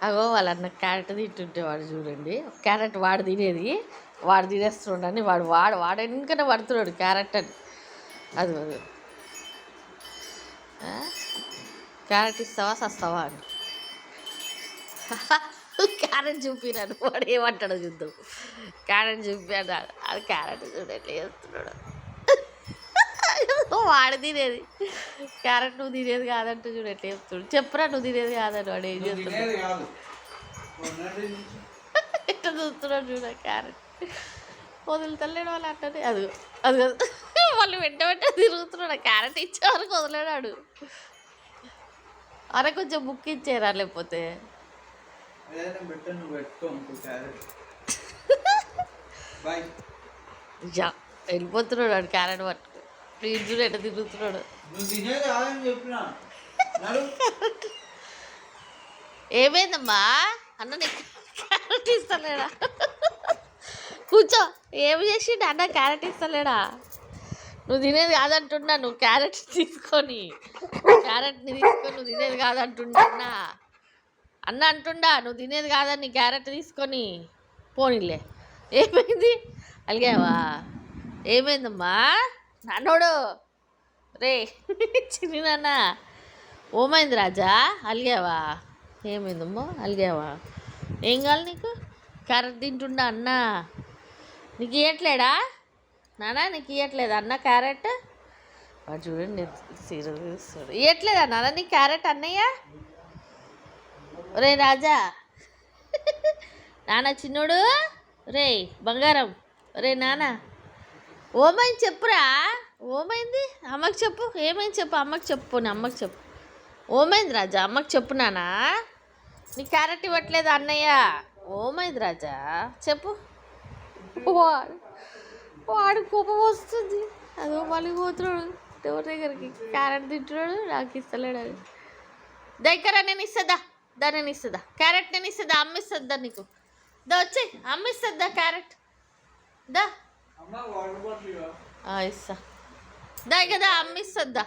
అగో వాళ్ళన్న క్యారెట్ తింటుంటే వాడు చూడండి, క్యారెట్ వాడు తినేది వాడు తినేస్తుండని వాడు ఎందుకనే పడుతున్నాడు క్యారెట్ అని. అది క్యారెట్ ఇస్తావా సస్తావా అని క్యారెట్ చూపినాడు, వాడు ఏమంటాడో చూద్దాం. క్యారెట్ చూపాడు, అది క్యారెట్ చూడండి వేస్తున్నాడు. వాడు తినేది క్యారెట్ నువ్వు తినేది కాదంటూ చూడు ఎట్లా చెప్తాడు. చెప్పురా నువ్వు తినేది కాదని, వాడు ఏం చేస్తున్నాడు ఎట్లా చూస్తున్నాడు చూడ. క్యారెట్ వదులుతలేడు వాళ్ళు అంటనే, అది అది వాళ్ళు వెంట తిరుగుతున్నాడు. క్యారెట్ ఇచ్చే వరకు వదిలేడాడు. అరే కొంచెం బుక్ ఇచ్చేరా, లేకపోతే వెళ్ళిపోతున్నాడు వాడు క్యారెట్ పట్టుకు. ఫ్రిడ్జ్ ఎట్లా తిరుగుతున్నాడు. ఏమైందమ్మా అన్న, నీకు క్యారెట్ ఇస్తలేడా? కూర్చో. ఏమి చేసిండు అన్న, క్యారెట్ ఇస్తలేడా? నువ్వు తినేది కాదంటున్నా, నువ్వు క్యారెట్ని తీసుకొని నువ్వు తినేది కాదంటుండా అన్న అంటుండా. నువ్వు తినేది కాదని క్యారెట్ తీసుకొని పోనీలే. ఏమైంది అలిగావా? ఏమైందమ్మా నాన్నోడు? రే చిన్ని నాన్న, ఓమైంది రాజా? అలిగావా? ఏమైందమ్మో అలిగావా? ఏం కావాలి నీకు? క్యారెట్ తింటుండా అన్న? నీకు ఇవ్వట్లేడా నాన్న? నీకు ఇవ్వట్లేదా అన్న క్యారెట్? వాడు చూడండి సీరియస్. ఇవ్వట్లేదా నాన్న నీకు క్యారెట్ అన్నయ్య? రే రాజా, నాన్న చిన్నోడు, రే బంగారం, రే నాన్న ఓమైంది చెప్పురా. ఓమైంది అమ్మకి చెప్పు. ఏమైంది చెప్పు, అమ్మకి చెప్పు. అమ్మకి చెప్పు. ఓమైంది రాజా, అమ్మకి చెప్పు నాన్న. నీ క్యారెట్ ఇవ్వట్లేదు అన్నయ్య. ఓమైంది రాజా చెప్పు. వాడు కోపం వస్తుంది. అదో మళ్ళీ పోతున్నాడు ఎవరి దగ్గరికి. క్యారెట్ తింటున్నాడు, నాకు ఇస్తలేడు. అది దగ్గర నేను ఇస్తుందా, నేను ఇస్తుందా క్యారెట్, నేను ఇస్తుందా, అమ్మ ఇస్తుందా నీకు? దా వచ్చి అమ్మ ఇస్తుందా క్యారెట్? దా ఇస్తా దా కదా, అమ్మ ఇస్తుందా?